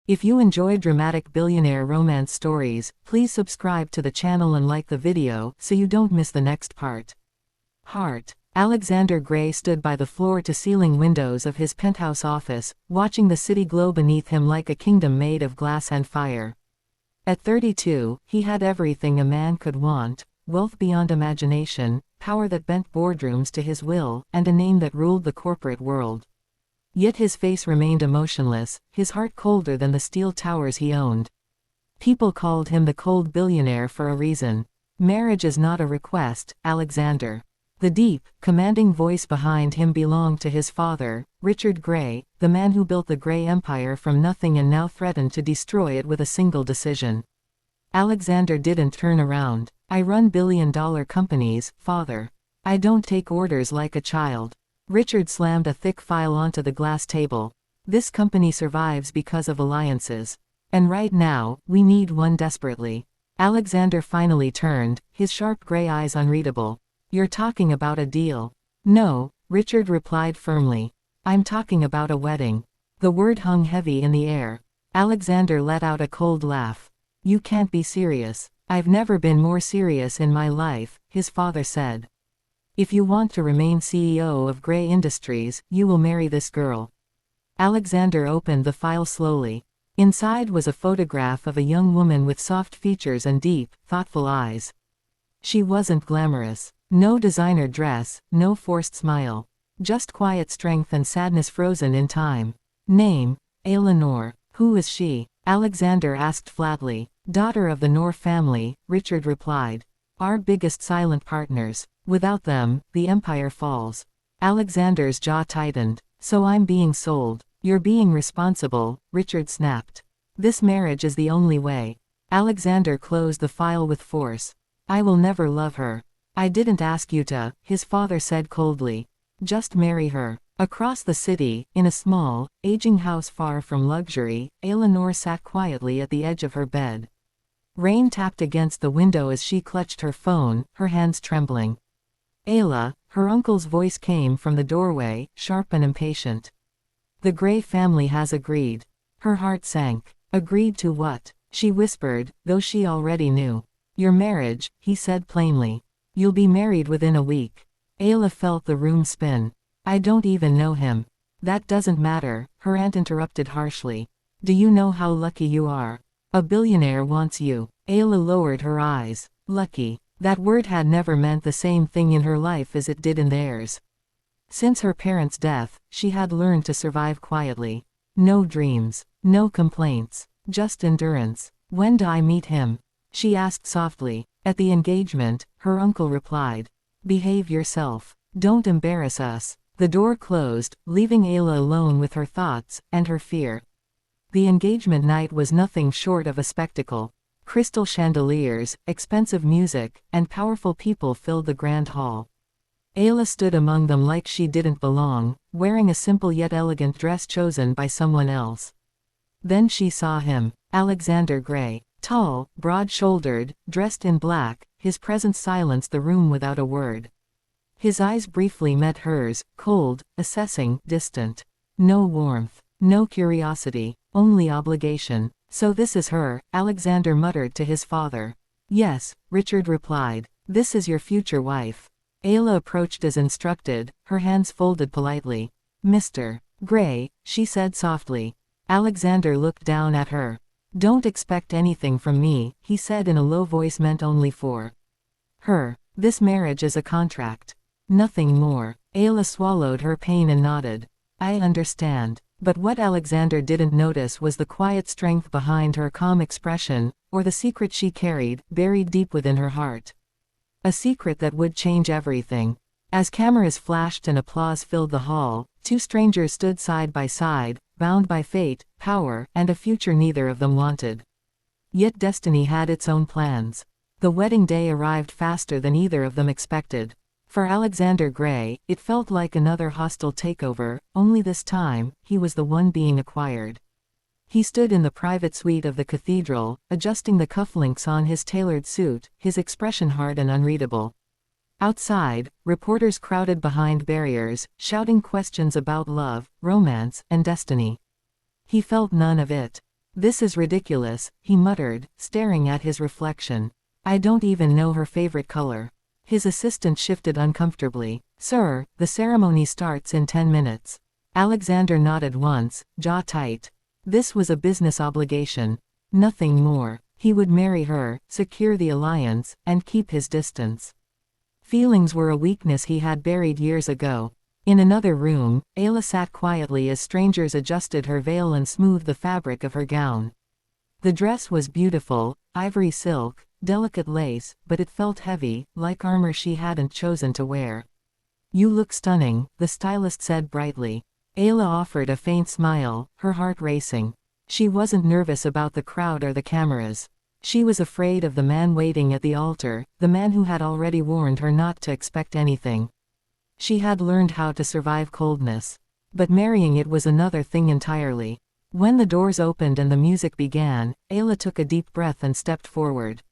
If you enjoy dramatic billionaire romance stories, please subscribe to the channel and like the video so you don't miss the next part. Heart. Alexander Gray stood by the floor-to-ceiling windows of his penthouse office, watching the city glow beneath him like a kingdom made of glass and fire. At 32, he had everything a man could want: wealth beyond imagination, power that bent boardrooms to his will, and a name that ruled the corporate world. Yet his face remained emotionless, his heart colder than the steel towers he owned. People called him the Cold Billionaire for a reason. Marriage is not a request, Alexander. The deep, commanding voice behind him belonged to his father, Richard Gray, the man who built the Gray Empire from nothing and now threatened to destroy it with a single decision. Alexander didn't turn around. "I run billion-dollar companies, father. I don't take orders like a child." Richard slammed a thick file onto the glass table. "This company survives because of alliances. And right now, we need one desperately." Alexander finally turned, his sharp gray eyes unreadable. "You're talking about a deal." "No," Richard replied firmly. "I'm talking about a wedding." The word hung heavy in the air. Alexander let out a cold laugh. "You can't be serious." "I've never been more serious in my life," his father said. "If you want to remain CEO of Gray Industries, you will marry this girl." Alexander opened the file slowly. Inside was a photograph of a young woman with soft features and deep, thoughtful eyes. She wasn't glamorous. No designer dress, no forced smile. Just quiet strength and sadness frozen in time. Name: Ayla. "Who is she?" Alexander asked flatly. "Daughter of the Noor family," Richard replied. "Our biggest silent partners. Without them, the empire falls." Alexander's jaw tightened. "So I'm being sold." "You're being responsible," Richard snapped. "This marriage is the only way." Alexander closed the file with force. "I will never love her." "I didn't ask you to," his father said coldly. "Just marry her." Across the city, in a small, aging house far from luxury, Ayla sat quietly at the edge of her bed. Rain tapped against the window as she clutched her phone, her hands trembling. "Ayla," her uncle's voice came from the doorway, sharp and impatient. "The Gray family has agreed." Her heart sank. "Agreed to what?" she whispered, though she already knew. "Your marriage," he said plainly. "You'll be married within a week." Ayla felt the room spin. "I don't even know him." "That doesn't matter," her aunt interrupted harshly. "Do you know how lucky you are? A billionaire wants you." Ayla lowered her eyes. Lucky. That word had never meant the same thing in her life as it did in theirs. Since her parents' death, she had learned to survive quietly. No dreams. No complaints. Just endurance. "When do I meet him?" she asked softly. "At the engagement," her uncle replied. "Behave yourself. Don't embarrass us." The door closed, leaving Ayla alone with her thoughts, and her fear. The engagement night was nothing short of a spectacle. Crystal chandeliers, expensive music, and powerful people filled the grand hall. Ayla stood among them like she didn't belong, wearing a simple yet elegant dress chosen by someone else. Then she saw him, Alexander Gray. Tall, broad-shouldered, dressed in black, his presence silenced the room without a word. His eyes briefly met hers, cold, assessing, distant. No warmth. No curiosity. Only obligation. "So this is her," Alexander muttered to his father. "Yes," Richard replied. "This is your future wife." Ayla approached as instructed, her hands folded politely. "Mr. Gray," she said softly. Alexander looked down at her. "Don't expect anything from me," he said in a low voice meant only for her. "This marriage is a contract. Nothing more." Ayla swallowed her pain and nodded. "I understand." But what Alexander didn't notice was the quiet strength behind her calm expression, or the secret she carried, buried deep within her heart. A secret that would change everything. As cameras flashed and applause filled the hall, two strangers stood side by side, bound by fate, power, and a future neither of them wanted. Yet destiny had its own plans. The wedding day arrived faster than either of them expected. For Alexander Gray, it felt like another hostile takeover, only this time, he was the one being acquired. He stood in the private suite of the cathedral, adjusting the cufflinks on his tailored suit, his expression hard and unreadable. Outside, reporters crowded behind barriers, shouting questions about love, romance, and destiny. He felt none of it. "This is ridiculous," he muttered, staring at his reflection. "I don't even know her favorite color." His assistant shifted uncomfortably. "Sir, the ceremony starts in 10 minutes. Alexander nodded once, jaw tight. This was a business obligation. Nothing more. He would marry her, secure the alliance, and keep his distance. Feelings were a weakness he had buried years ago. In another room, Ayla sat quietly as strangers adjusted her veil and smoothed the fabric of her gown. The dress was beautiful, ivory silk, delicate lace, but it felt heavy, like armor she hadn't chosen to wear. "You look stunning," the stylist said brightly. Ayla offered a faint smile, her heart racing. She wasn't nervous about the crowd or the cameras. She was afraid of the man waiting at the altar, the man who had already warned her not to expect anything. She had learned how to survive coldness. But marrying it was another thing entirely. When the doors opened and the music began, Ayla took a deep breath and stepped forward.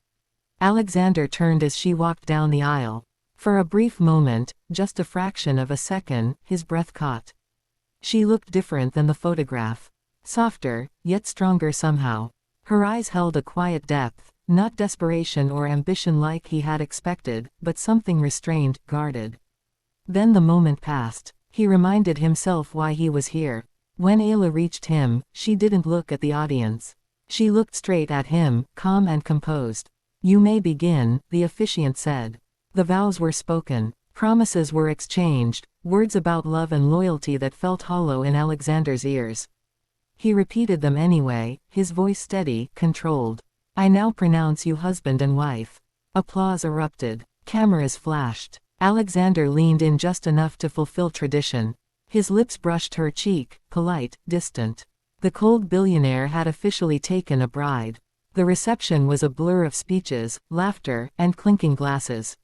Alexander turned as she walked down the aisle. For a brief moment, just a fraction of a second, his breath caught. She looked different than the photograph. Softer, yet stronger somehow. Her eyes held a quiet depth, not desperation or ambition like he had expected, but something restrained, guarded. Then the moment passed. He reminded himself why he was here. When Ayla reached him, she didn't look at the audience. She looked straight at him, calm and composed. "You may begin," the officiant said. The vows were spoken. Promises were exchanged, words about love and loyalty that felt hollow in Alexander's ears. He repeated them anyway, his voice steady, controlled. "I now pronounce you husband and wife." Applause erupted. Cameras flashed. Alexander leaned in just enough to fulfill tradition. His lips brushed her cheek, polite, distant. The cold billionaire had officially taken a bride. The reception was a blur of speeches, laughter, and clinking glasses.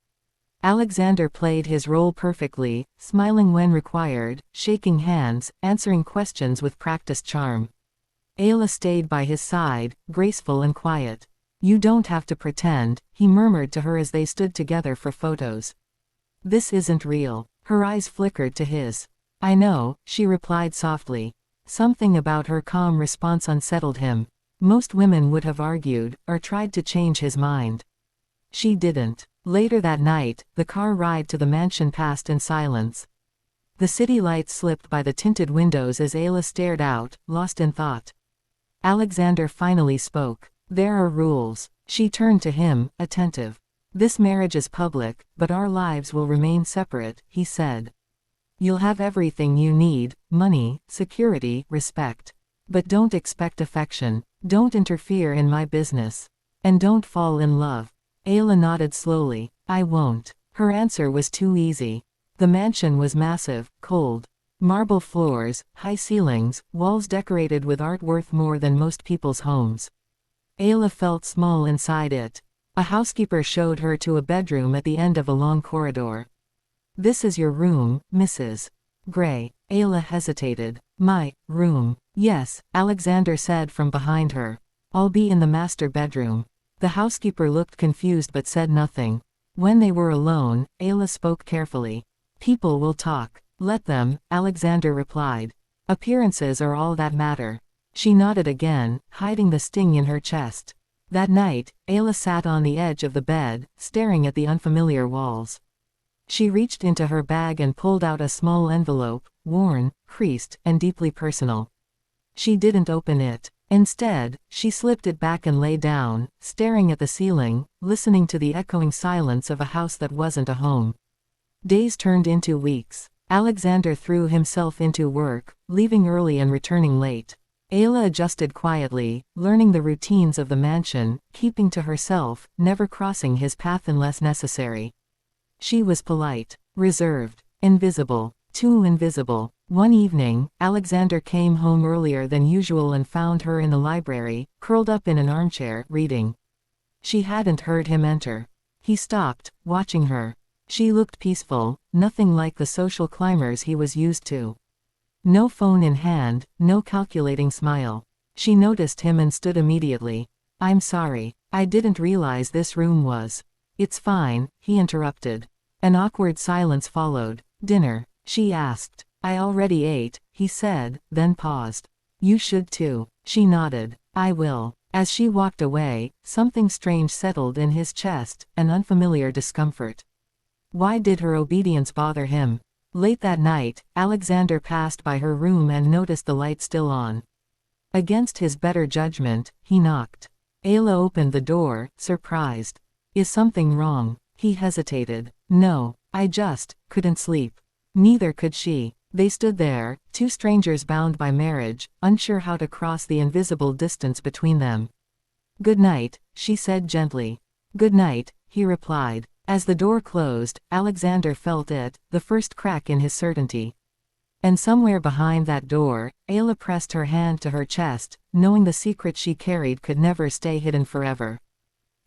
Alexander played his role perfectly, smiling when required, shaking hands, answering questions with practiced charm. Ayla stayed by his side, graceful and quiet. "You don't have to pretend," he murmured to her as they stood together for photos. "This isn't real." Her eyes flickered to his. "I know," she replied softly. Something about her calm response unsettled him. Most women would have argued, or tried to change his mind. She didn't. Later that night, the car ride to the mansion passed in silence. The city lights slipped by the tinted windows as Ayla stared out, lost in thought. Alexander finally spoke. "There are rules." She turned to him, attentive. "This marriage is public, but our lives will remain separate," he said. "You'll have everything you need, money, security, respect. But don't expect affection. Don't interfere in my business. And don't fall in love." Ayla nodded slowly. "I won't." Her answer was too easy. The mansion was massive, cold. Marble floors, high ceilings, walls decorated with art worth more than most people's homes. Ayla felt small inside it. A housekeeper showed her to a bedroom at the end of a long corridor. "This is your room, Mrs. Gray." Ayla hesitated. "My room?" "Yes," Alexander said from behind her. "I'll be in the master bedroom." The housekeeper looked confused but said nothing. When they were alone, Ayla spoke carefully. "People will talk. Let them," Alexander replied. "Appearances are all that matter." She nodded again, hiding the sting in her chest. That night, Ayla sat on the edge of the bed, staring at the unfamiliar walls. She reached into her bag and pulled out a small envelope, worn, creased, and deeply personal. She didn't open it. Instead, she slipped it back and lay down, staring at the ceiling, listening to the echoing silence of a house that wasn't a home. Days turned into weeks. Alexander threw himself into work, leaving early and returning late. Ayla adjusted quietly, learning the routines of the mansion, keeping to herself, never crossing his path unless necessary. She was polite, reserved, invisible, too invisible. One evening, Alexander came home earlier than usual and found her in the library, curled up in an armchair, reading. She hadn't heard him enter. He stopped, watching her. She looked peaceful, nothing like the social climbers he was used to. No phone in hand, no calculating smile. She noticed him and stood immediately. "I'm sorry. I didn't realize this room was." "It's fine," he interrupted. An awkward silence followed. "Dinner?" she asked. "I already ate," he said, then paused. "You should too." She nodded. I will. As she walked away, something strange settled in his chest, an unfamiliar discomfort. Why did her obedience bother him? Late that night, Alexander passed by her room and noticed the light still on. Against his better judgment, he knocked. Ayla opened the door, surprised. Is something wrong? He hesitated. No, I just couldn't sleep. Neither could she. They stood there, two strangers bound by marriage, unsure how to cross the invisible distance between them. Good night, she said gently. Good night, he replied. As the door closed, Alexander felt it, the first crack in his certainty. And somewhere behind that door, Ayla pressed her hand to her chest, knowing the secret she carried could never stay hidden forever.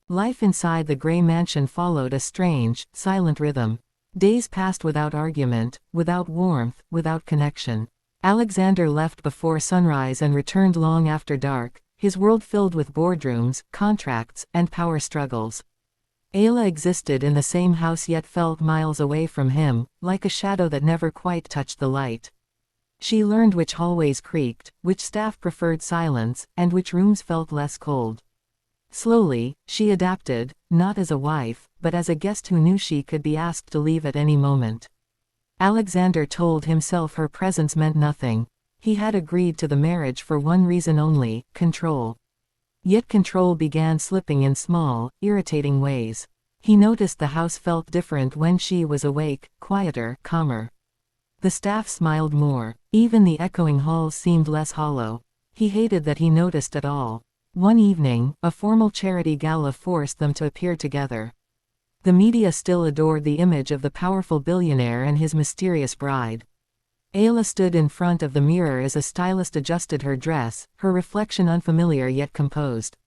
Life inside the gray mansion followed a strange, silent rhythm. Days passed without argument, without warmth, without connection. Alexander left before sunrise and returned long after dark, his world filled with boardrooms, contracts, and power struggles. Ayla existed in the same house yet felt miles away from him, like a shadow that never quite touched the light. She learned which hallways creaked, which staff preferred silence, and which rooms felt less cold. Slowly, she adapted, not as a wife, but as a guest who knew she could be asked to leave at any moment. Alexander told himself her presence meant nothing. He had agreed to the marriage for one reason only: control. Yet control began slipping in small, irritating ways. He noticed the house felt different when she was awake, quieter, calmer. The staff smiled more. Even the echoing halls seemed less hollow. He hated that he noticed at all. One evening, a formal charity gala forced them to appear together. The media still adored the image of the powerful billionaire and his mysterious bride. Ayla stood in front of the mirror as a stylist adjusted her dress, her reflection unfamiliar yet composed.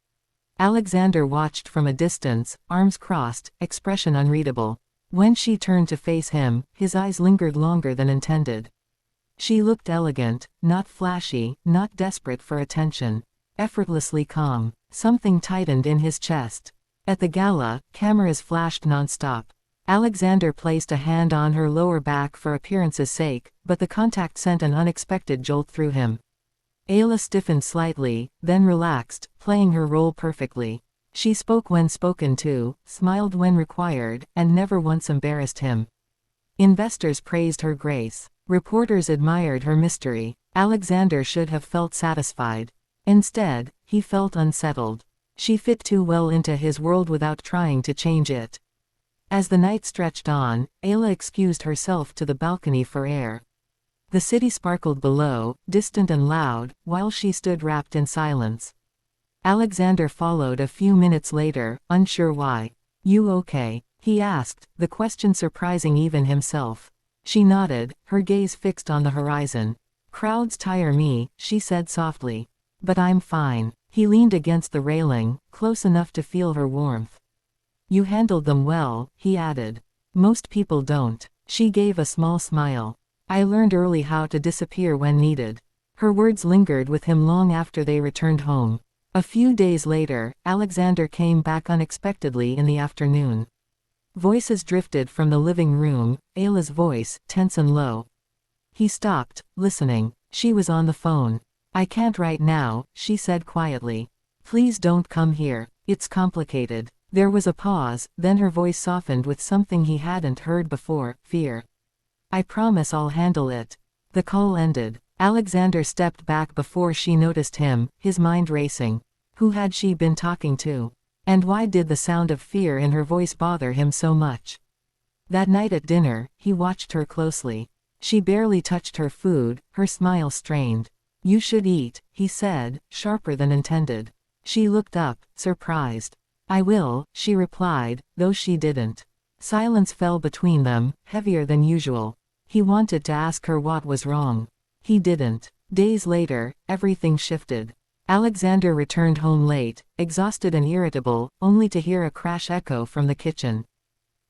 Alexander watched from a distance, arms crossed, expression unreadable. When she turned to face him, his eyes lingered longer than intended. She looked elegant, not flashy, not desperate for attention. Effortlessly calm. Something tightened in his chest. At the gala, cameras flashed non-stop. Alexander placed a hand on her lower back for appearance's sake, but the contact sent an unexpected jolt through him. Ayla stiffened slightly, then relaxed, playing her role perfectly. She spoke when spoken to, smiled when required, and never once embarrassed him. Investors praised her grace. Reporters admired her mystery. Alexander should have felt satisfied. Instead, he felt unsettled. She fit too well into his world without trying to change it. As the night stretched on, Ayla excused herself to the balcony for air. The city sparkled below, distant and loud, while she stood wrapped in silence. Alexander followed a few minutes later, unsure why. You okay? He asked, the question surprising even himself. She nodded, her gaze fixed on the horizon. Crowds tire me, she said softly. But I'm fine. He leaned against the railing, close enough to feel her warmth. You handled them well, he added. Most people don't. She gave a small smile. I learned early how to disappear when needed. Her words lingered with him long after they returned home. A few days later, Alexander came back unexpectedly in the afternoon. Voices drifted from the living room, Ayla's voice, tense and low. He stopped, listening. She was on the phone. I can't right now, she said quietly. Please don't come here. It's complicated. There was a pause, then her voice softened with something he hadn't heard before: fear. I promise I'll handle it. The call ended. Alexander stepped back before she noticed him, his mind racing. Who had she been talking to? And why did the sound of fear in her voice bother him so much? That night at dinner, he watched her closely. She barely touched her food, her smile strained. You should eat, he said, sharper than intended. She looked up, surprised. I will, she replied, though she didn't. Silence fell between them, heavier than usual. He wanted to ask her what was wrong. He didn't. Days later, everything shifted. Alexander returned home late, exhausted and irritable, only to hear a crash echo from the kitchen.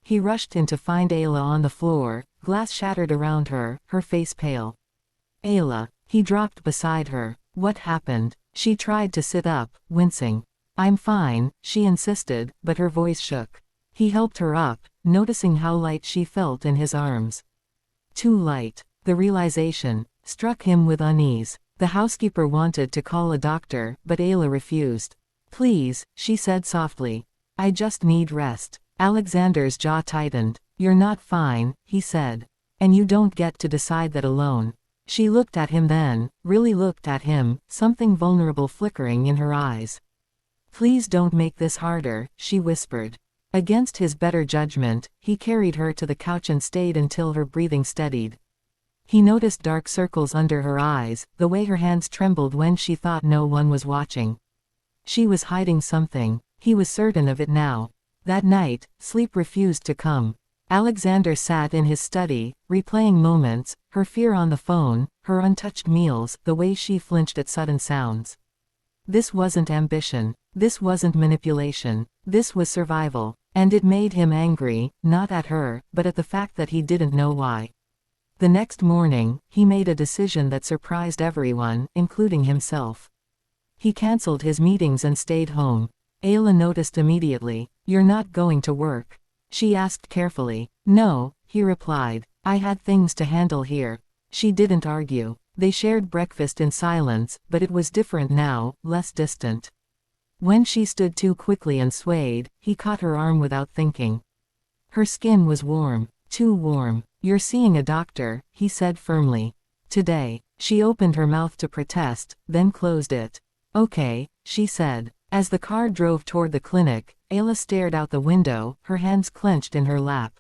He rushed in to find Ayla on the floor, glass shattered around her, her face pale. Ayla. He dropped beside her. What happened? She tried to sit up, wincing. I'm fine, she insisted, but her voice shook. He helped her up, noticing how light she felt in his arms. Too light. The realization struck him with unease. The housekeeper wanted to call a doctor, but Ayla refused. Please, she said softly. I just need rest. Alexander's jaw tightened. You're not fine, he said. And you don't get to decide that alone. She looked at him then, really looked at him, something vulnerable flickering in her eyes. Please don't make this harder, she whispered. Against his better judgment, he carried her to the couch and stayed until her breathing steadied. He noticed dark circles under her eyes, the way her hands trembled when she thought no one was watching. She was hiding something. He was certain of it now. That night, sleep refused to come. Alexander sat in his study, replaying moments, her fear on the phone, her untouched meals, the way she flinched at sudden sounds. This wasn't ambition. This wasn't manipulation. This was survival. And it made him angry, not at her, but at the fact that he didn't know why. The next morning, he made a decision that surprised everyone, including himself. He cancelled his meetings and stayed home. Ayla noticed immediately. You're not going to work? She asked carefully. No, he replied. I had things to handle here. She didn't argue. They shared breakfast in silence, but it was different now, less distant. When she stood too quickly and swayed, he caught her arm without thinking. Her skin was warm, too warm. You're seeing a doctor, he said firmly. Today. She opened her mouth to protest, then closed it. Okay, she said. As the car drove toward the clinic, Ayla stared out the window, her hands clenched in her lap.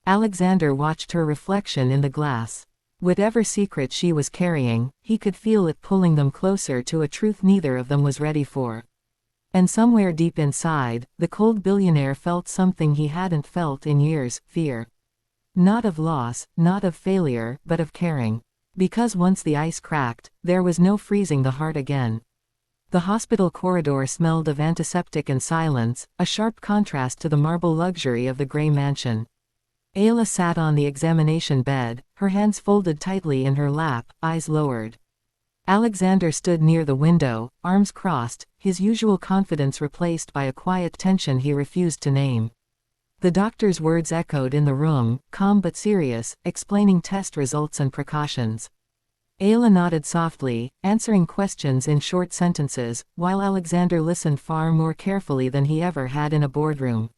Alexander watched her reflection in the glass. Whatever secret she was carrying, he could feel it pulling them closer to a truth neither of them was ready for. And somewhere deep inside, the cold billionaire felt something he hadn't felt in years, fear. Not of loss, not of failure, but of caring. Because once the ice cracked, there was no freezing the heart again. The hospital corridor smelled of antiseptic and silence, a sharp contrast to the marble luxury of the gray mansion. Ayla sat on the examination bed, her hands folded tightly in her lap, eyes lowered. Alexander stood near the window, arms crossed, his usual confidence replaced by a quiet tension he refused to name. The doctor's words echoed in the room, calm but serious, explaining test results and precautions. Ayla nodded softly, answering questions in short sentences, while Alexander listened far more carefully than he ever had in a boardroom.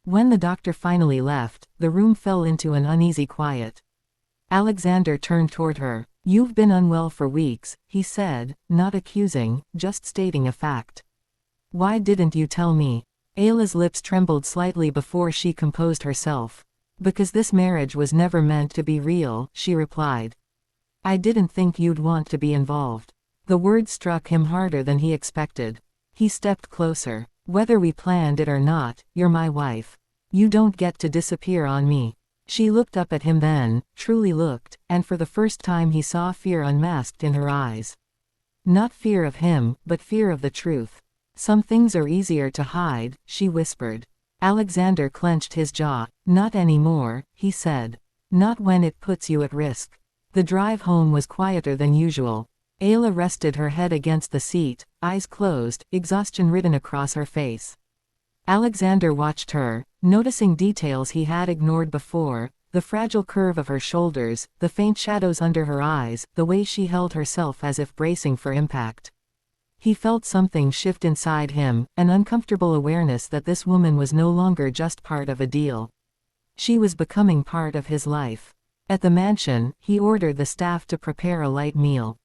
When the doctor finally left, the room fell into an uneasy quiet. Alexander turned toward her. You've been unwell for weeks, he said, not accusing, just stating a fact. Why didn't you tell me? Ayla's lips trembled slightly before she composed herself. Because this marriage was never meant to be real, she replied. I didn't think you'd want to be involved. The words struck him harder than he expected. He stepped closer. Whether we planned it or not, you're my wife. You don't get to disappear on me. She looked up at him then, truly looked, and for the first time he saw fear unmasked in her eyes. Not fear of him, but fear of the truth. Some things are easier to hide, she whispered. Alexander clenched his jaw. Not anymore, he said. Not when it puts you at risk. The drive home was quieter than usual. Ayla rested her head against the seat, eyes closed, exhaustion written across her face. Alexander watched her, noticing details he had ignored before, the fragile curve of her shoulders, the faint shadows under her eyes, the way she held herself as if bracing for impact. He felt something shift inside him, an uncomfortable awareness that this woman was no longer just part of a deal. She was becoming part of his life. At the mansion, he ordered the staff to prepare a light meal.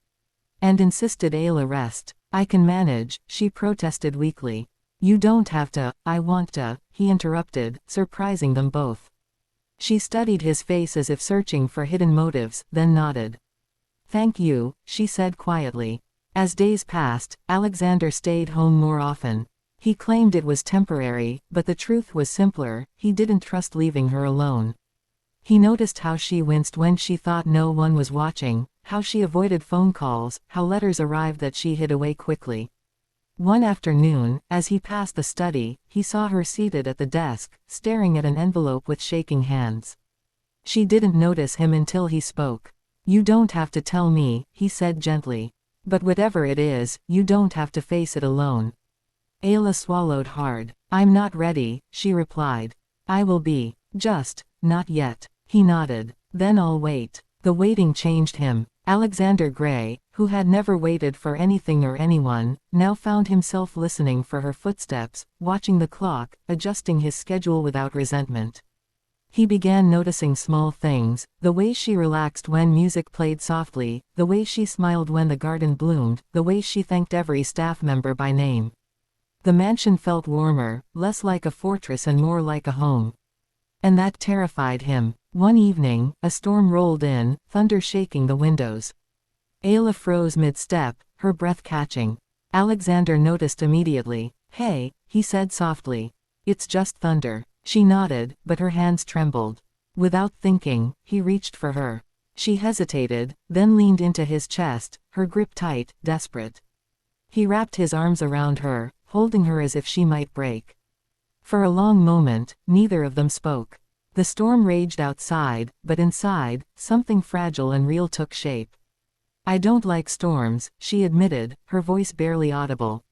And insisted Ayla rest. I can manage, she protested weakly. You don't have to, I want to, he interrupted, surprising them both. She studied his face as if searching for hidden motives, then nodded. Thank you, she said quietly. As days passed, Alexander stayed home more often. He claimed it was temporary, but the truth was simpler, he didn't trust leaving her alone. He noticed how she winced when she thought no one was watching, how she avoided phone calls, how letters arrived that she hid away quickly. One afternoon, as he passed the study, he saw her seated at the desk, staring at an envelope with shaking hands. She didn't notice him until he spoke. You don't have to tell me, he said gently. But whatever it is, you don't have to face it alone. Ayla swallowed hard. I'm not ready, she replied. I will be. Just, not yet. He nodded. Then I'll wait. The waiting changed him. Alexander Gray, who had never waited for anything or anyone, now found himself listening for her footsteps, watching the clock, adjusting his schedule without resentment. He began noticing small things, the way she relaxed when music played softly, the way she smiled when the garden bloomed, the way she thanked every staff member by name. The mansion felt warmer, less like a fortress and more like a home. And that terrified him. One evening, a storm rolled in, thunder shaking the windows. Ayla froze mid-step, her breath catching. Alexander noticed immediately. "Hey," he said softly. "It's just thunder." She nodded, but her hands trembled. Without thinking, he reached for her. She hesitated, then leaned into his chest, her grip tight, desperate. He wrapped his arms around her, holding her as if she might break. For a long moment, neither of them spoke. The storm raged outside, but inside, something fragile and real took shape. "I don't like storms," she admitted, her voice barely audible.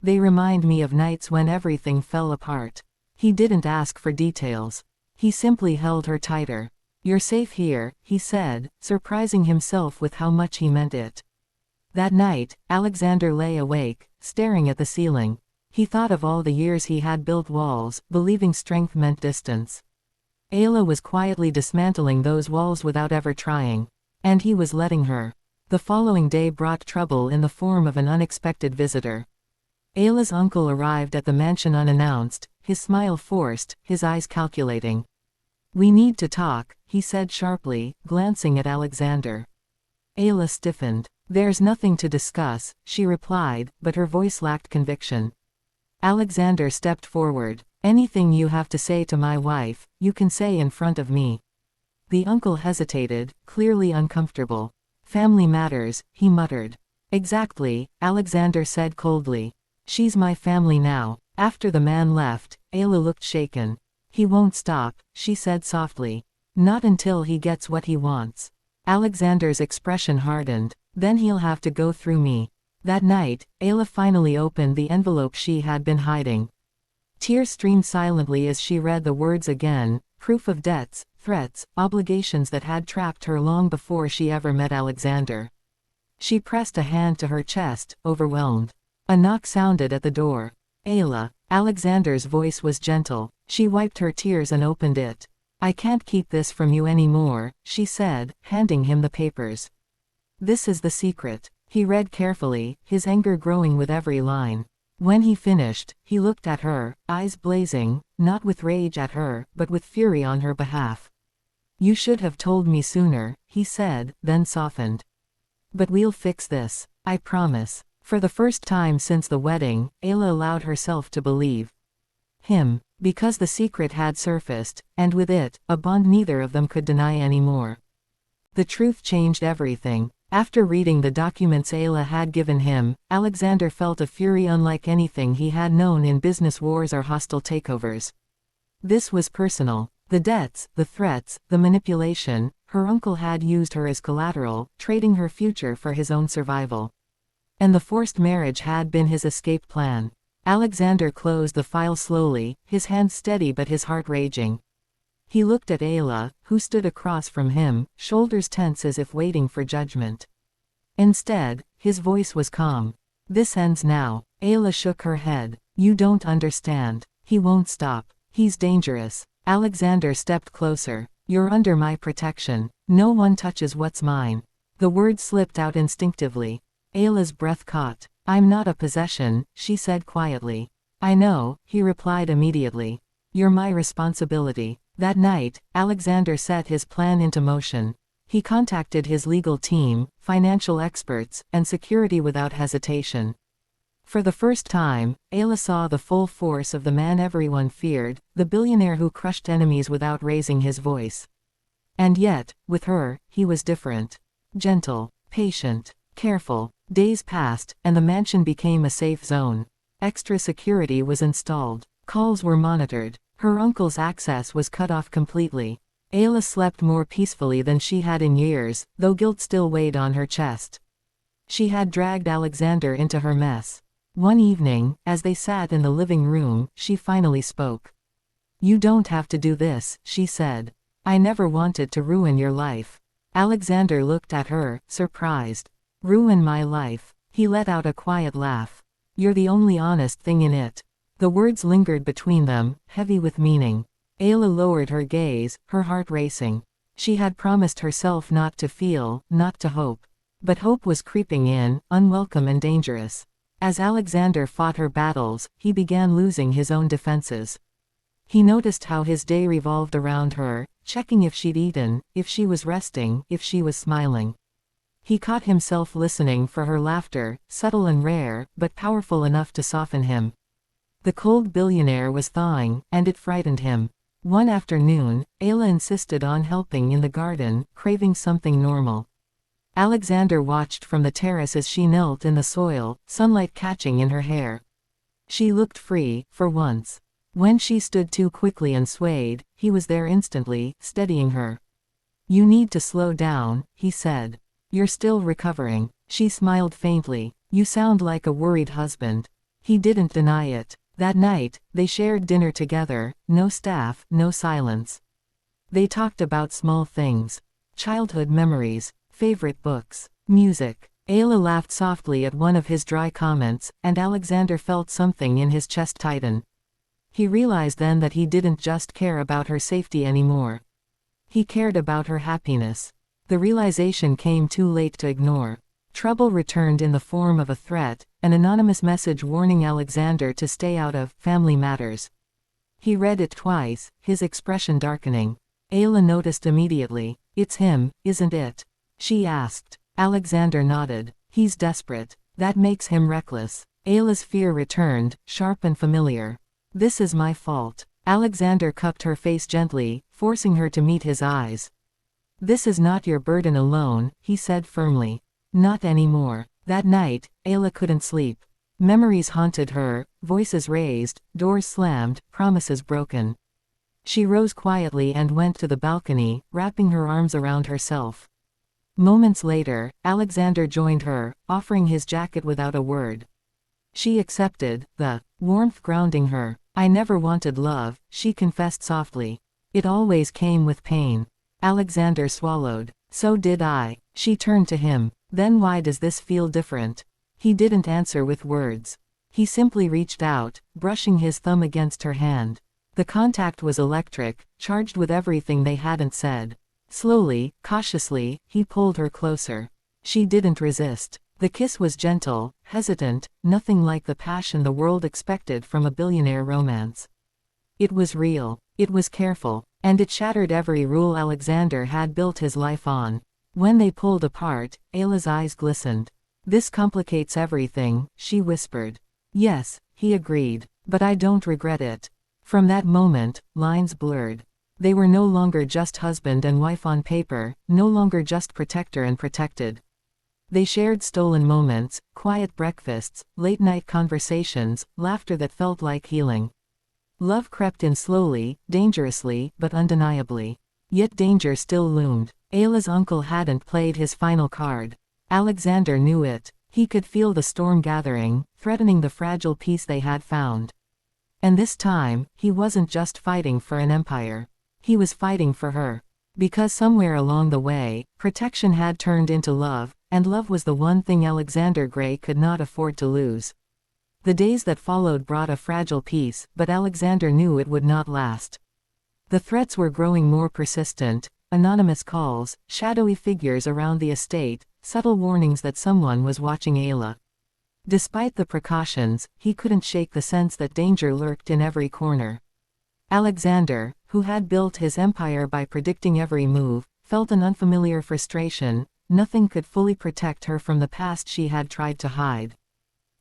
"They remind me of nights when everything fell apart." He didn't ask for details. He simply held her tighter. "You're safe here," he said, surprising himself with how much he meant it. That night, Alexander lay awake, staring at the ceiling. He thought of all the years he had built walls, believing strength meant distance. Ayla was quietly dismantling those walls without ever trying. And he was letting her. The following day brought trouble in the form of an unexpected visitor. Ayla's uncle arrived at the mansion unannounced, his smile forced, his eyes calculating. "We need to talk," he said sharply, glancing at Alexander. Ayla stiffened. "There's nothing to discuss," she replied, but her voice lacked conviction. Alexander stepped forward. "Anything you have to say to my wife, you can say in front of me." The uncle hesitated, clearly uncomfortable. "Family matters," he muttered. "Exactly," Alexander said coldly. "She's my family now." After the man left, Ayla looked shaken. "He won't stop," she said softly. "Not until he gets what he wants." Alexander's expression hardened. "Then he'll have to go through me." That night, Ayla finally opened the envelope she had been hiding. Tears streamed silently as she read the words again, proof of debts, threats, obligations that had trapped her long before she ever met Alexander. She pressed a hand to her chest, overwhelmed. A knock sounded at the door. "Ayla." Alexander's voice was gentle. She wiped her tears and opened it. "I can't keep this from you anymore," she said, handing him the papers. "This is the secret." He read carefully, his anger growing with every line. When he finished, he looked at her, eyes blazing, not with rage at her, but with fury on her behalf. "You should have told me sooner," he said, then softened. "But we'll fix this. I promise." For the first time since the wedding, Ayla allowed herself to believe him, because the secret had surfaced, and with it, a bond neither of them could deny anymore. The truth changed everything. After reading the documents Ayla had given him, Alexander felt a fury unlike anything he had known in business wars or hostile takeovers. This was personal. The debts, the threats, the manipulation, her uncle had used her as collateral, trading her future for his own survival. And the forced marriage had been his escape plan. Alexander closed the file slowly, his hands steady but his heart raging. He looked at Ayla, who stood across from him, shoulders tense as if waiting for judgment. Instead, his voice was calm. "This ends now." Ayla shook her head. "You don't understand. He won't stop. He's dangerous." Alexander stepped closer. "You're under my protection. No one touches what's mine." The words slipped out instinctively. Ayla's breath caught. "I'm not a possession," she said quietly. "I know," he replied immediately. "You're my responsibility." That night, Alexander set his plan into motion. He contacted his legal team, financial experts, and security without hesitation. For the first time, Ayla saw the full force of the man everyone feared, the billionaire who crushed enemies without raising his voice. And yet, with her, he was different. Gentle, patient, careful. Days passed, and the mansion became a safe zone. Extra security was installed. Calls were monitored. Her uncle's access was cut off completely. Ayla slept more peacefully than she had in years, though guilt still weighed on her chest. She had dragged Alexander into her mess. One evening, as they sat in the living room, she finally spoke. "You don't have to do this," she said. "I never wanted to ruin your life." Alexander looked at her, surprised. Ruin my life. He let out a quiet laugh. You're the only honest thing in it. The words lingered between them, heavy with meaning. Ayla lowered her gaze, her heart racing. She had promised herself not to feel, not to hope. But hope was creeping in, unwelcome and dangerous. As Alexander fought her battles, he began losing his own defenses. He noticed how his day revolved around her, checking if she'd eaten, if she was resting, if she was smiling. He caught himself listening for her laughter, subtle and rare, but powerful enough to soften him. The cold billionaire was thawing, and it frightened him. One afternoon, Ayla insisted on helping in the garden, craving something normal. Alexander watched from the terrace as she knelt in the soil, sunlight catching in her hair. She looked free, for once. When she stood too quickly and swayed, he was there instantly, steadying her. "You need to slow down," he said. "You're still recovering." She smiled faintly. "You sound like a worried husband." He didn't deny it. That night, they shared dinner together, no staff, no silence. They talked about small things. Childhood memories, favorite books, music. Ayla laughed softly at one of his dry comments, and Alexander felt something in his chest tighten. He realized then that he didn't just care about her safety anymore. He cared about her happiness. The realization came too late to ignore. Trouble returned in the form of a threat, an anonymous message warning Alexander to stay out of family matters. He read it twice, his expression darkening. Ayla noticed immediately. "It's him, isn't it?" she asked. Alexander nodded. "He's desperate. That makes him reckless." Ayla's fear returned, sharp and familiar. "This is my fault." Alexander cupped her face gently, forcing her to meet his eyes. "This is not your burden alone," he said firmly. "Not anymore." That night, Ayla couldn't sleep. Memories haunted her, voices raised, doors slammed, promises broken. She rose quietly and went to the balcony, wrapping her arms around herself. Moments later, Alexander joined her, offering his jacket without a word. She accepted, the warmth grounding her. "I never wanted love," she confessed softly. "It always came with pain." Alexander swallowed. "So did I." She turned to him. "Then why does this feel different?" He didn't answer with words. He simply reached out, brushing his thumb against her hand. The contact was electric, charged with everything they hadn't said. Slowly, cautiously, he pulled her closer. She didn't resist. The kiss was gentle, hesitant, nothing like the passion the world expected from a billionaire romance. It was real. It was careful. And it shattered every rule Alexander had built his life on. When they pulled apart, Ayla's eyes glistened. "This complicates everything," she whispered. "Yes," he agreed. "But I don't regret it." From that moment, lines blurred. They were no longer just husband and wife on paper, no longer just protector and protected. They shared stolen moments, quiet breakfasts, late-night conversations, laughter that felt like healing. Love crept in slowly, dangerously, but undeniably. Yet danger still loomed. Ayla's uncle hadn't played his final card. Alexander knew it. He could feel the storm gathering, threatening the fragile peace they had found. And this time, he wasn't just fighting for an empire. He was fighting for her. Because somewhere along the way, protection had turned into love, and love was the one thing Alexander Gray could not afford to lose. The days that followed brought a fragile peace, but Alexander knew it would not last. The threats were growing more persistent, anonymous calls, shadowy figures around the estate, subtle warnings that someone was watching Ayla. Despite the precautions, he couldn't shake the sense that danger lurked in every corner. Alexander, who had built his empire by predicting every move, felt an unfamiliar frustration. Nothing could fully protect her from the past she had tried to hide.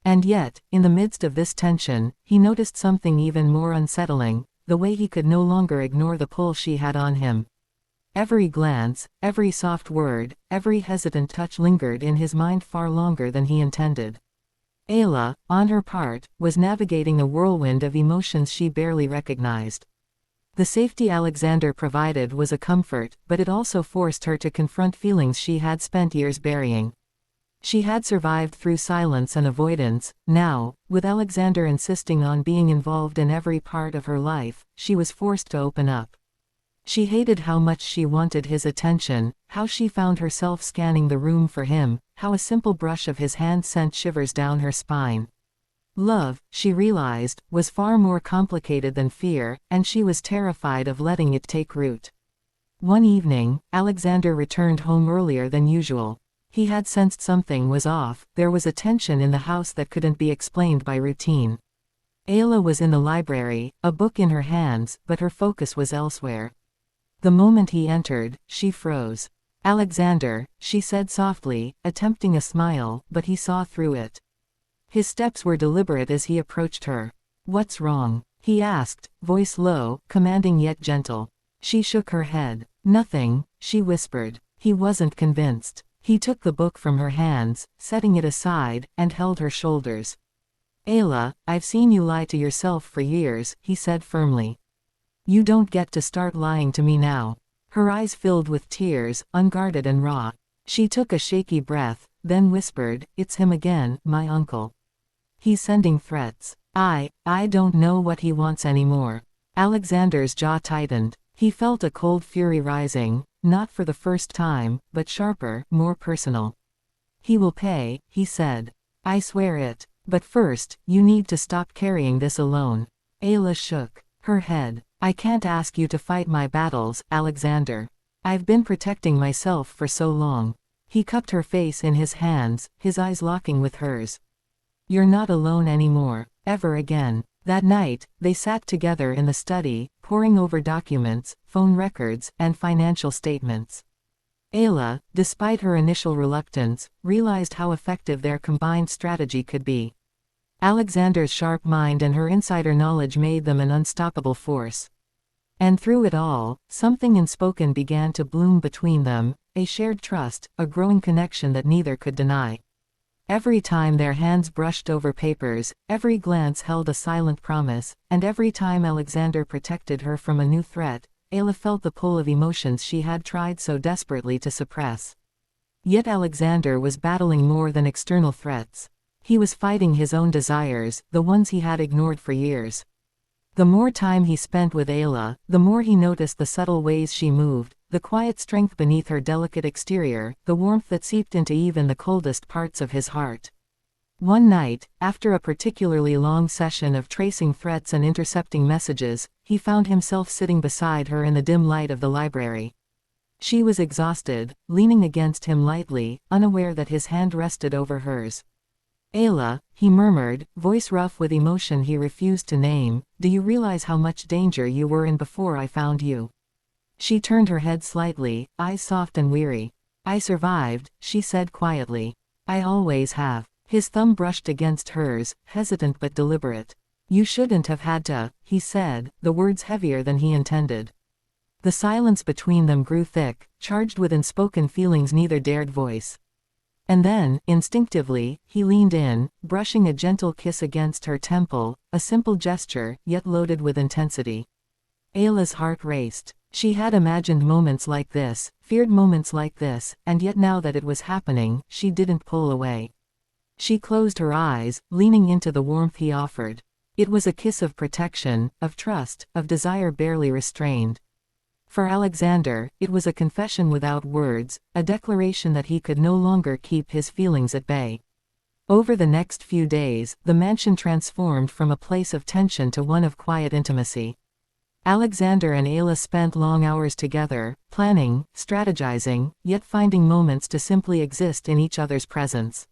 And yet, in the midst of this tension, he noticed something even more unsettling, the way he could no longer ignore the pull she had on him. Every glance, every soft word, every hesitant touch lingered in his mind far longer than he intended. Ayla, on her part, was navigating a whirlwind of emotions she barely recognized. The safety Alexander provided was a comfort, but it also forced her to confront feelings she had spent years burying. She had survived through silence and avoidance. Now, with Alexander insisting on being involved in every part of her life, she was forced to open up. She hated how much she wanted his attention, how she found herself scanning the room for him, how a simple brush of his hand sent shivers down her spine. Love, she realized, was far more complicated than fear, and she was terrified of letting it take root. One evening, Alexander returned home earlier than usual. He had sensed something was off. There was a tension in the house that couldn't be explained by routine. Ayla was in the library, a book in her hands, but her focus was elsewhere. The moment he entered, she froze. "Alexander," she said softly, attempting a smile, but he saw through it. His steps were deliberate as he approached her. "What's wrong?" he asked, voice low, commanding yet gentle. She shook her head. "Nothing," she whispered. He wasn't convinced. He took the book from her hands, setting it aside, and held her shoulders. "Ayla, I've seen you lie to yourself for years," he said firmly. "You don't get to start lying to me now." Her eyes filled with tears, unguarded and raw. She took a shaky breath, then whispered, "It's him again, my uncle. He's sending threats. I don't know what he wants anymore." Alexander's jaw tightened. He felt a cold fury rising, not for the first time, but sharper, more personal. "He will pay," he said. "I swear it. But first, you need to stop carrying this alone." Ayla shook her head. "I can't ask you to fight my battles, Alexander. I've been protecting myself for so long." He cupped her face in his hands, his eyes locking with hers. "You're not alone anymore. Ever again." That night, they sat together in the study, poring over documents, phone records, and financial statements. Ayla, despite her initial reluctance, realized how effective their combined strategy could be. Alexander's sharp mind and her insider knowledge made them an unstoppable force. And through it all, something unspoken began to bloom between them, a shared trust, a growing connection that neither could deny. Every time their hands brushed over papers, every glance held a silent promise, and every time Alexander protected her from a new threat, Ayla felt the pull of emotions she had tried so desperately to suppress. Yet Alexander was battling more than external threats. He was fighting his own desires, the ones he had ignored for years. The more time he spent with Ayla, the more he noticed the subtle ways she moved, the quiet strength beneath her delicate exterior, the warmth that seeped into even the coldest parts of his heart. One night, after a particularly long session of tracing threats and intercepting messages, he found himself sitting beside her in the dim light of the library. She was exhausted, leaning against him lightly, unaware that his hand rested over hers. "Ayla," he murmured, voice rough with emotion he refused to name, "do you realize how much danger you were in before I found you?" She turned her head slightly, eyes soft and weary. "I survived," she said quietly. "I always have." His thumb brushed against hers, hesitant but deliberate. "You shouldn't have had to," he said, the words heavier than he intended. The silence between them grew thick, charged with unspoken feelings neither dared voice. And then, instinctively, he leaned in, brushing a gentle kiss against her temple, a simple gesture, yet loaded with intensity. Ayla's heart raced. She had imagined moments like this, feared moments like this, and yet now that it was happening, she didn't pull away. She closed her eyes, leaning into the warmth he offered. It was a kiss of protection, of trust, of desire barely restrained. For Alexander, it was a confession without words, a declaration that he could no longer keep his feelings at bay. Over the next few days, the mansion transformed from a place of tension to one of quiet intimacy. Alexander and Ayla spent long hours together, planning, strategizing, yet finding moments to simply exist in each other's presence.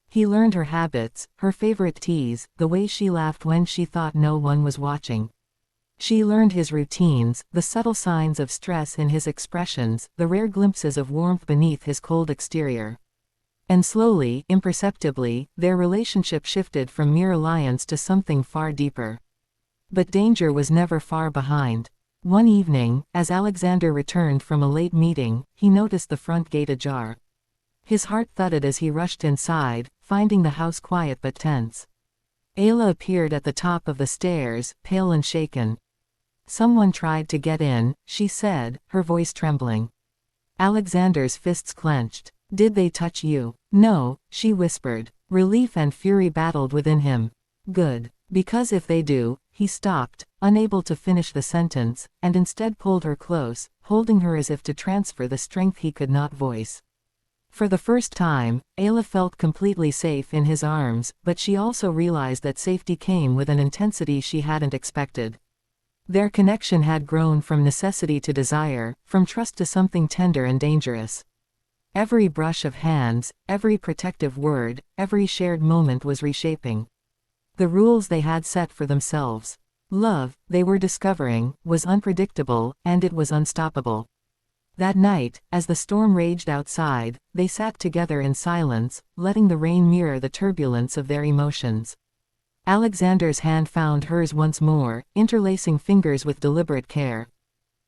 He learned her habits, her favorite teas, the way she laughed when she thought no one was watching. She learned his routines, the subtle signs of stress in his expressions, the rare glimpses of warmth beneath his cold exterior. And slowly, imperceptibly, their relationship shifted from mere alliance to something far deeper. But danger was never far behind. One evening, as Alexander returned from a late meeting, he noticed the front gate ajar. His heart thudded as he rushed inside, finding the house quiet but tense. Ayla appeared at the top of the stairs, pale and shaken. "Someone tried to get in," she said, her voice trembling. Alexander's fists clenched. "Did they touch you?" "No," she whispered. Relief and fury battled within him. "Good. Because if they do," he stopped, unable to finish the sentence, and instead pulled her close, holding her as if to transfer the strength he could not voice. For the first time, Ayla felt completely safe in his arms, but she also realized that safety came with an intensity she hadn't expected. Their connection had grown from necessity to desire, from trust to something tender and dangerous. Every brush of hands, every protective word, every shared moment was reshaping the rules they had set for themselves. Love, they were discovering, was unpredictable, and it was unstoppable. That night, as the storm raged outside, they sat together in silence, letting the rain mirror the turbulence of their emotions. Alexander's hand found hers once more, interlacing fingers with deliberate care.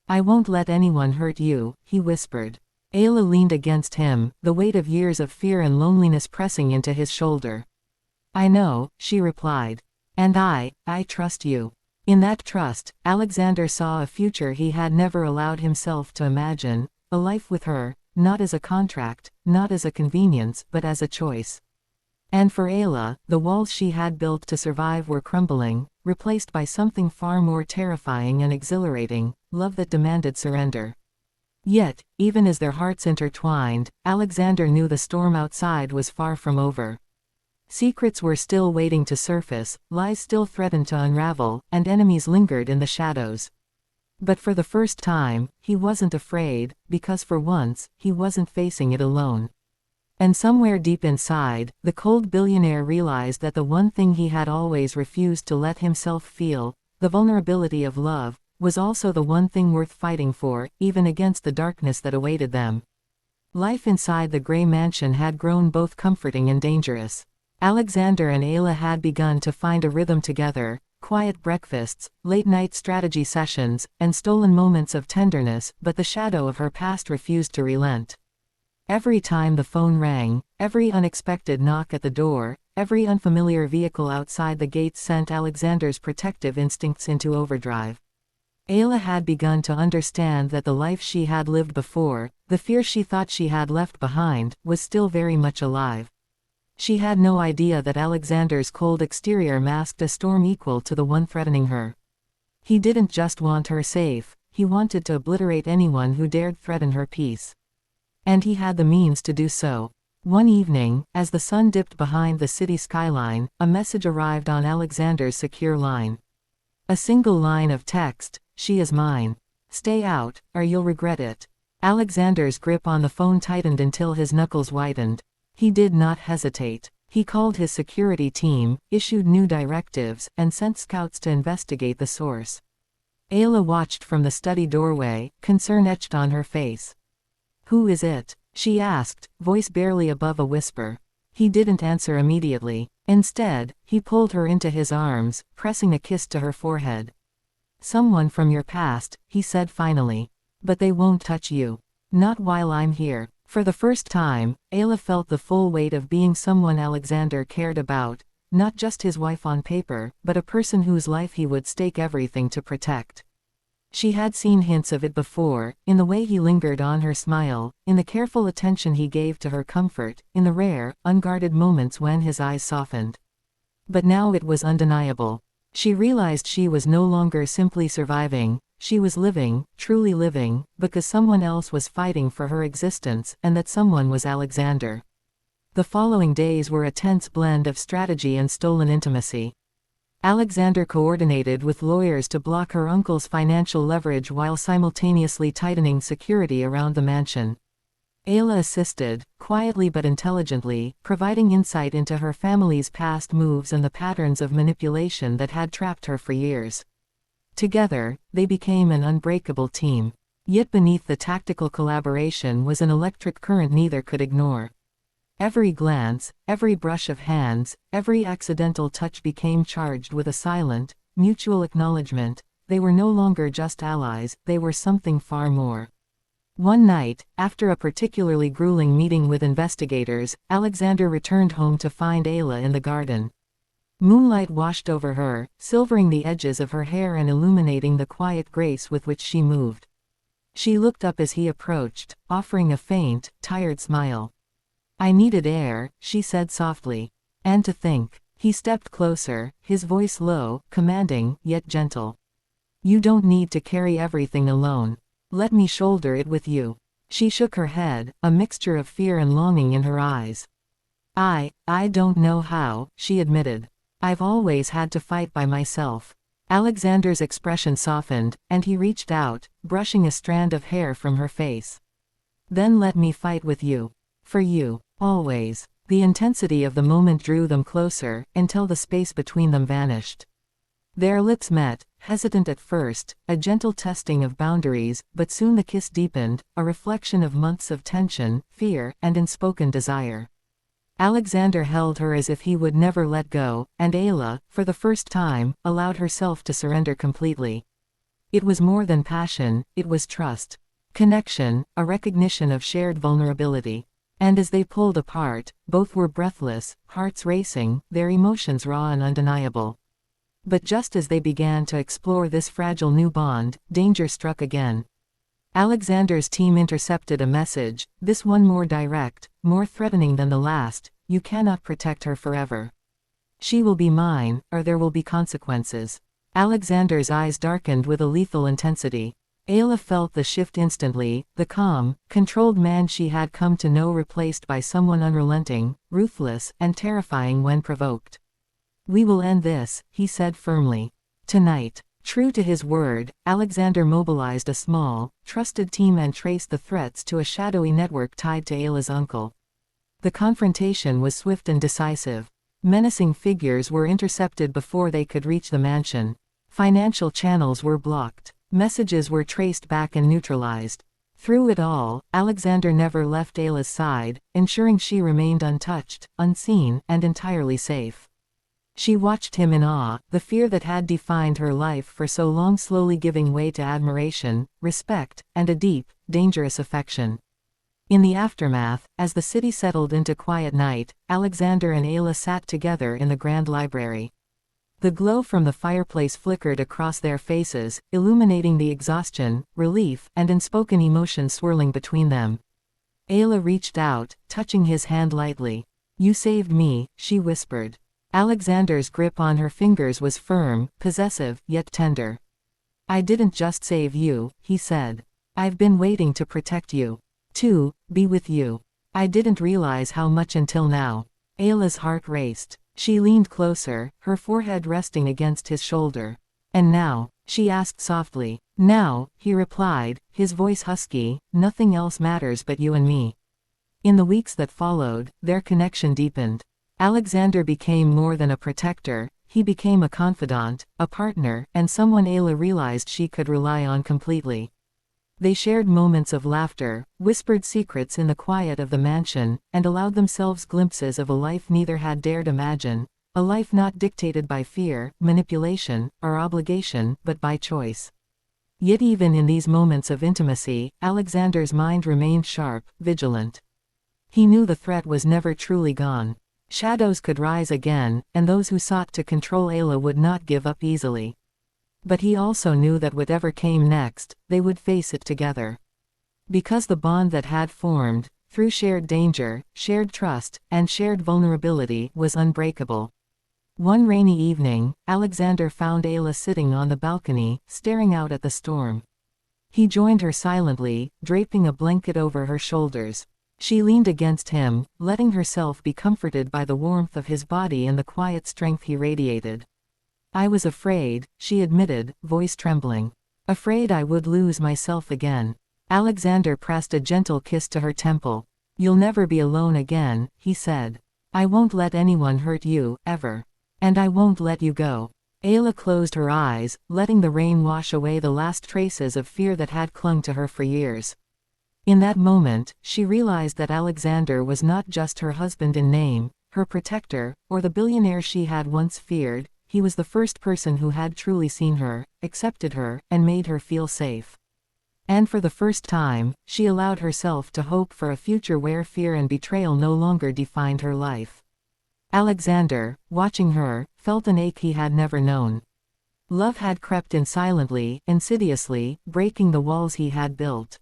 "I won't let anyone hurt you," he whispered. Ayla leaned against him, the weight of years of fear and loneliness pressing into his shoulder. "I know," she replied. "And I trust you." In that trust, Alexander saw a future he had never allowed himself to imagine, a life with her, not as a contract, not as a convenience, but as a choice. And for Ayla, the walls she had built to survive were crumbling, replaced by something far more terrifying and exhilarating, love that demanded surrender. Yet, even as their hearts intertwined, Alexander knew the storm outside was far from over. Secrets were still waiting to surface, lies still threatened to unravel, and enemies lingered in the shadows. But for the first time, he wasn't afraid, because for once, he wasn't facing it alone. And somewhere deep inside, the cold billionaire realized that the one thing he had always refused to let himself feel, the vulnerability of love, was also the one thing worth fighting for, even against the darkness that awaited them. Life inside the gray mansion had grown both comforting and dangerous. Alexander and Ayla had begun to find a rhythm together, quiet breakfasts, late-night strategy sessions, and stolen moments of tenderness, but the shadow of her past refused to relent. Every time the phone rang, every unexpected knock at the door, every unfamiliar vehicle outside the gates sent Alexander's protective instincts into overdrive. Ayla had begun to understand that the life she had lived before, the fear she thought she had left behind, was still very much alive. She had no idea that Alexander's cold exterior masked a storm equal to the one threatening her. He didn't just want her safe, he wanted to obliterate anyone who dared threaten her peace. And he had the means to do so. One evening, as the sun dipped behind the city skyline, a message arrived on Alexander's secure line. A single line of text: "She is mine. Stay out, or you'll regret it." Alexander's grip on the phone tightened until his knuckles whitened. He did not hesitate. He called his security team, issued new directives, and sent scouts to investigate the source. Ayla watched from the study doorway, concern etched on her face. "Who is it?" she asked, voice barely above a whisper. He didn't answer immediately. Instead, he pulled her into his arms, pressing a kiss to her forehead. "Someone from your past," he said finally. "But they won't touch you. Not while I'm here." For the first time, Ayla felt the full weight of being someone Alexander cared about, not just his wife on paper, but a person whose life he would stake everything to protect. She had seen hints of it before, in the way he lingered on her smile, in the careful attention he gave to her comfort, in the rare, unguarded moments when his eyes softened. But now it was undeniable. She realized she was no longer simply surviving, she was living, truly living, because someone else was fighting for her existence, and that someone was Alexander. The following days were a tense blend of strategy and stolen intimacy. Alexander coordinated with lawyers to block her uncle's financial leverage while simultaneously tightening security around the mansion. Ayla assisted, quietly but intelligently, providing insight into her family's past moves and the patterns of manipulation that had trapped her for years. Together, they became an unbreakable team. Yet beneath the tactical collaboration was an electric current neither could ignore. Every glance, every brush of hands, every accidental touch became charged with a silent, mutual acknowledgement. They were no longer just allies, they were something far more. One night, after a particularly grueling meeting with investigators, Alexander returned home to find Ayla in the garden. Moonlight washed over her, silvering the edges of her hair and illuminating the quiet grace with which she moved. She looked up as he approached, offering a faint, tired smile. "I needed air," she said softly. "And to think." He stepped closer, his voice low, commanding, yet gentle. You don't need to carry everything alone. Let me shoulder it with you. She shook her head, a mixture of fear and longing in her eyes. I don't know how, she admitted. I've always had to fight by myself. Alexander's expression softened, and he reached out, brushing a strand of hair from her face. Then let me fight with you. For you, always. The intensity of the moment drew them closer, until the space between them vanished. Their lips met, hesitant at first, a gentle testing of boundaries, but soon the kiss deepened, a reflection of months of tension, fear, and unspoken desire. Alexander held her as if he would never let go, and Ayla, for the first time, allowed herself to surrender completely. It was more than passion, it was trust. Connection, a recognition of shared vulnerability. And as they pulled apart, both were breathless, hearts racing, their emotions raw and undeniable. But just as they began to explore this fragile new bond, danger struck again. Alexander's team intercepted a message, this one more direct, more threatening than the last: you cannot protect her forever. She will be mine, or there will be consequences. Alexander's eyes darkened with a lethal intensity. Ayla felt the shift instantly, the calm, controlled man she had come to know replaced by someone unrelenting, ruthless, and terrifying when provoked. We will end this, he said firmly. Tonight. True to his word, Alexander mobilized a small, trusted team and traced the threats to a shadowy network tied to Ayla's uncle. The confrontation was swift and decisive. Menacing figures were intercepted before they could reach the mansion. Financial channels were blocked. Messages were traced back and neutralized. Through it all, Alexander never left Ayla's side, ensuring she remained untouched, unseen, and entirely safe. She watched him in awe, the fear that had defined her life for so long slowly giving way to admiration, respect, and a deep, dangerous affection. In the aftermath, as the city settled into quiet night, Alexander and Ayla sat together in the grand library. The glow from the fireplace flickered across their faces, illuminating the exhaustion, relief, and unspoken emotion swirling between them. Ayla reached out, touching his hand lightly. You saved me, she whispered. Alexander's grip on her fingers was firm, possessive, yet tender. I didn't just save you, he said. I've been waiting to protect you. To be with you. I didn't realize how much until now. Ayla's heart raced. She leaned closer, her forehead resting against his shoulder. And now? She asked softly. Now, he replied, his voice husky, nothing else matters but you and me. In the weeks that followed, their connection deepened. Alexander became more than a protector, he became a confidant, a partner, and someone Ayla realized she could rely on completely. They shared moments of laughter, whispered secrets in the quiet of the mansion, and allowed themselves glimpses of a life neither had dared imagine, a life not dictated by fear, manipulation, or obligation, but by choice. Yet even in these moments of intimacy, Alexander's mind remained sharp, vigilant. He knew the threat was never truly gone. Shadows could rise again, and those who sought to control Ayla would not give up easily. But he also knew that whatever came next, they would face it together. Because the bond that had formed, through shared danger, shared trust, and shared vulnerability, was unbreakable. One rainy evening, Alexander found Ayla sitting on the balcony, staring out at the storm. He joined her silently, draping a blanket over her shoulders. She leaned against him, letting herself be comforted by the warmth of his body and the quiet strength he radiated. I was afraid, she admitted, voice trembling. Afraid I would lose myself again. Alexander pressed a gentle kiss to her temple. You'll never be alone again, he said. I won't let anyone hurt you, ever. And I won't let you go. Ayla closed her eyes, letting the rain wash away the last traces of fear that had clung to her for years. In that moment, she realized that Alexander was not just her husband in name, her protector, or the billionaire she had once feared. He was the first person who had truly seen her, accepted her, and made her feel safe. And for the first time, she allowed herself to hope for a future where fear and betrayal no longer defined her life. Alexander, watching her, felt an ache he had never known. Love had crept in silently, insidiously, breaking the walls he had built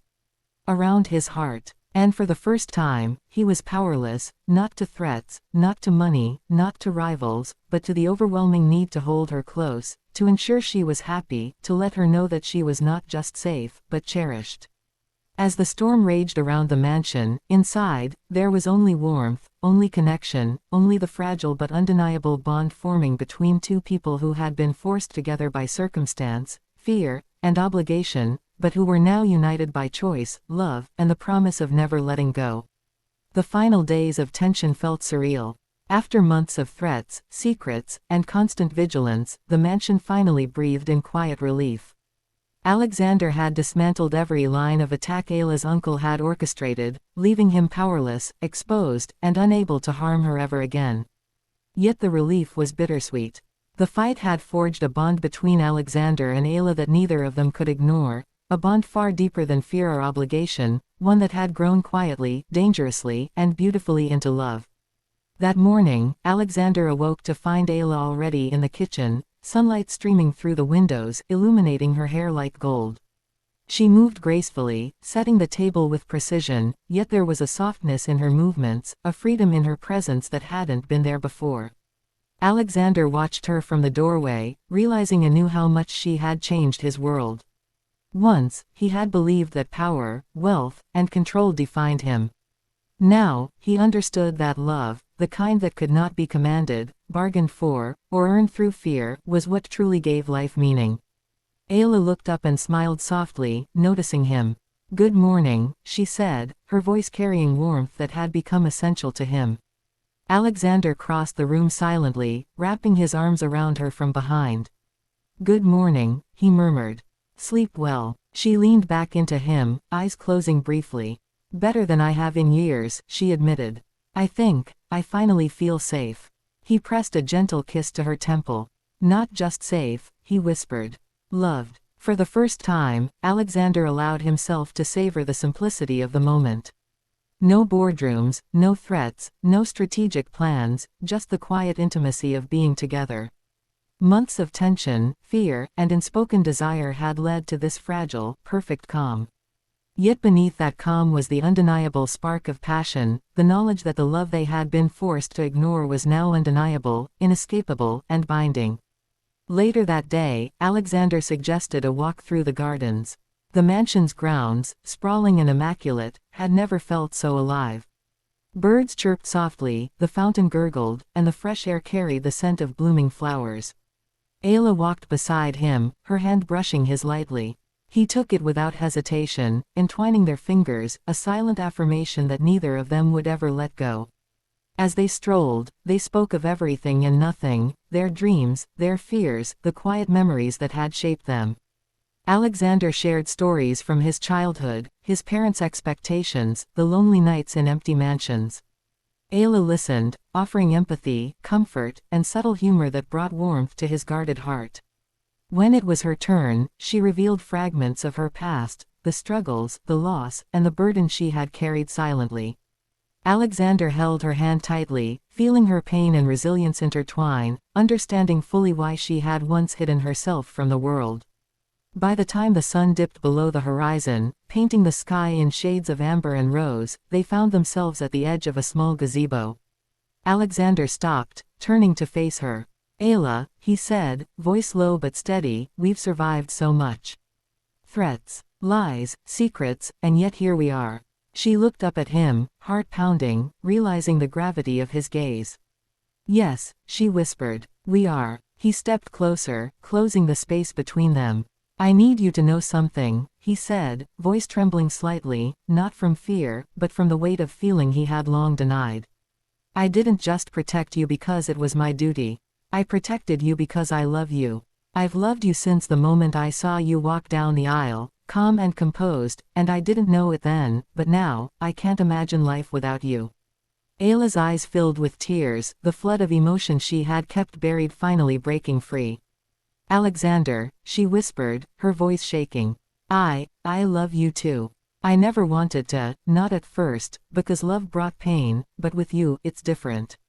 around his heart. And for the first time, he was powerless, not to threats, not to money, not to rivals, but to the overwhelming need to hold her close, to ensure she was happy, to let her know that she was not just safe, but cherished. As the storm raged around the mansion, inside, there was only warmth, only connection, only the fragile but undeniable bond forming between two people who had been forced together by circumstance, fear, and obligation, but who were now united by choice, love, and the promise of never letting go. The final days of tension felt surreal. After months of threats, secrets, and constant vigilance, the mansion finally breathed in quiet relief. Alexander had dismantled every line of attack Ayla's uncle had orchestrated, leaving him powerless, exposed, and unable to harm her ever again. Yet the relief was bittersweet. The fight had forged a bond between Alexander and Ayla that neither of them could ignore, a bond far deeper than fear or obligation, one that had grown quietly, dangerously, and beautifully into love. That morning, Alexander awoke to find Ayla already in the kitchen, sunlight streaming through the windows, illuminating her hair like gold. She moved gracefully, setting the table with precision, yet there was a softness in her movements, a freedom in her presence that hadn't been there before. Alexander watched her from the doorway, realizing anew how much she had changed his world. Once, he had believed that power, wealth, and control defined him. Now, he understood that love, the kind that could not be commanded, bargained for, or earned through fear, was what truly gave life meaning. Ayla looked up and smiled softly, noticing him. "Good morning," she said, her voice carrying warmth that had become essential to him. Alexander crossed the room silently, wrapping his arms around her from behind. "Good morning," he murmured. "Sleep well." She leaned back into him, eyes closing briefly. "Better than I have in years," she admitted. I finally feel safe." He pressed a gentle kiss to her temple. "Not just safe," he whispered. "Loved." For the first time, Alexander allowed himself to savor the simplicity of the moment. No boardrooms, no threats, no strategic plans, just the quiet intimacy of being together. Months of tension, fear, and unspoken desire had led to this fragile, perfect calm. Yet beneath that calm was the undeniable spark of passion, the knowledge that the love they had been forced to ignore was now undeniable, inescapable, and binding. Later that day, Alexander suggested a walk through the gardens. The mansion's grounds, sprawling and immaculate, had never felt so alive. Birds chirped softly, the fountain gurgled, and the fresh air carried the scent of blooming flowers. Ayla walked beside him, her hand brushing his lightly. He took it without hesitation, entwining their fingers, a silent affirmation that neither of them would ever let go. As they strolled, they spoke of everything and nothing, their dreams, their fears, the quiet memories that had shaped them. Alexander shared stories from his childhood, his parents' expectations, the lonely nights in empty mansions. Ayla listened, offering empathy, comfort, and subtle humor that brought warmth to his guarded heart. When it was her turn, she revealed fragments of her past, the struggles, the loss, and the burden she had carried silently. Alexander held her hand tightly, feeling her pain and resilience intertwine, understanding fully why she had once hidden herself from the world. By the time the sun dipped below the horizon, painting the sky in shades of amber and rose, they found themselves at the edge of a small gazebo. Alexander stopped, turning to face her. "Ayla," he said, voice low but steady, "we've survived so much. Threats, lies, secrets, and yet here we are." She looked up at him, heart pounding, realizing the gravity of his gaze. "Yes," she whispered, "we are." He stepped closer, closing the space between them. "I need you to know something," he said, voice trembling slightly, not from fear, but from the weight of feeling he had long denied. "I didn't just protect you because it was my duty. I protected you because I love you. I've loved you since the moment I saw you walk down the aisle, calm and composed, and I didn't know it then, but now, I can't imagine life without you." Ayla's eyes filled with tears, the flood of emotion she had kept buried finally breaking free. "Alexander," she whispered, her voice shaking. I love you too. I never wanted to, not at first, because love brought pain, but with you, it's different.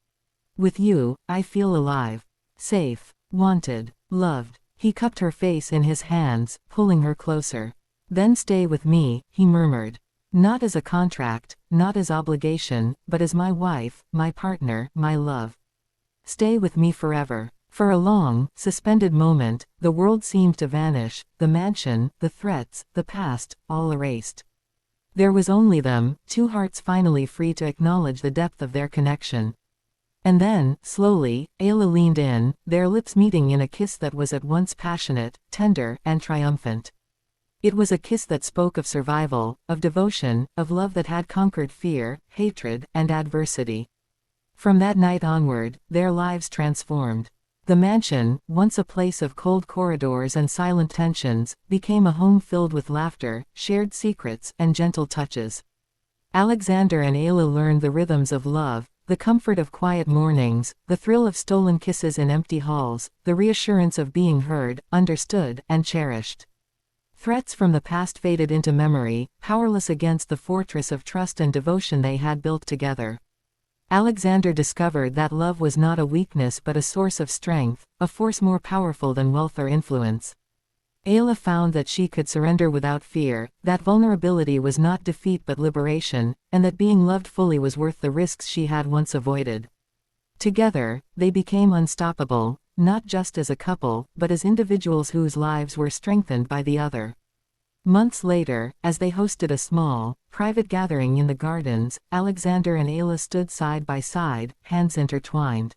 With you, I feel alive. Safe, wanted, loved." He cupped her face in his hands, pulling her closer. "Then stay with me," he murmured. "Not as a contract, not as obligation, but as my wife, my partner, my love. Stay with me forever." For a long, suspended moment, the world seemed to vanish, the mansion, the threats, the past, all erased. There was only them, two hearts finally free to acknowledge the depth of their connection. And then, slowly, Ayla leaned in, their lips meeting in a kiss that was at once passionate, tender, and triumphant. It was a kiss that spoke of survival, of devotion, of love that had conquered fear, hatred, and adversity. From that night onward, their lives transformed. The mansion, once a place of cold corridors and silent tensions, became a home filled with laughter, shared secrets, and gentle touches. Alexander and Ayla learned the rhythms of love, the comfort of quiet mornings, the thrill of stolen kisses in empty halls, the reassurance of being heard, understood, and cherished. Threats from the past faded into memory, powerless against the fortress of trust and devotion they had built together. Alexander discovered that love was not a weakness but a source of strength, a force more powerful than wealth or influence. Ayla found that she could surrender without fear, that vulnerability was not defeat but liberation, and that being loved fully was worth the risks she had once avoided. Together, they became unstoppable, not just as a couple, but as individuals whose lives were strengthened by the other. Months later, as they hosted a small, private gathering in the gardens, Alexander and Ayla stood side by side, hands intertwined.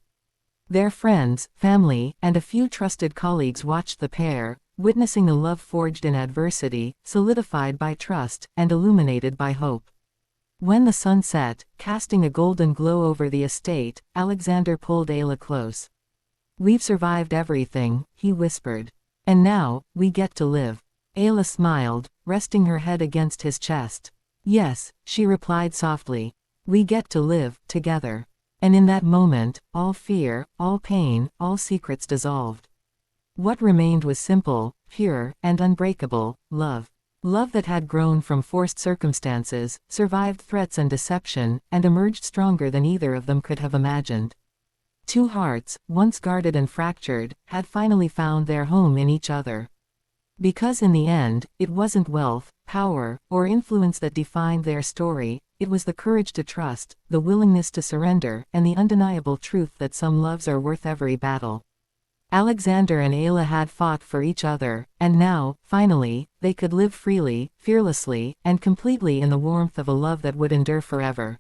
Their friends, family, and a few trusted colleagues watched the pair, witnessing a love forged in adversity, solidified by trust, and illuminated by hope. When the sun set, casting a golden glow over the estate, Alexander pulled Ayla close. "We've survived everything," he whispered. "And now, we get to live." Ayla smiled, resting her head against his chest. "Yes," she replied softly. "We get to live, together." And in that moment, all fear, all pain, all secrets dissolved. What remained was simple, pure, and unbreakable, love. Love that had grown from forced circumstances, survived threats and deception, and emerged stronger than either of them could have imagined. Two hearts, once guarded and fractured, had finally found their home in each other. Because in the end, it wasn't wealth, power, or influence that defined their story, it was the courage to trust, the willingness to surrender, and the undeniable truth that some loves are worth every battle. Alexander and Ayla had fought for each other, and now, finally, they could live freely, fearlessly, and completely in the warmth of a love that would endure forever.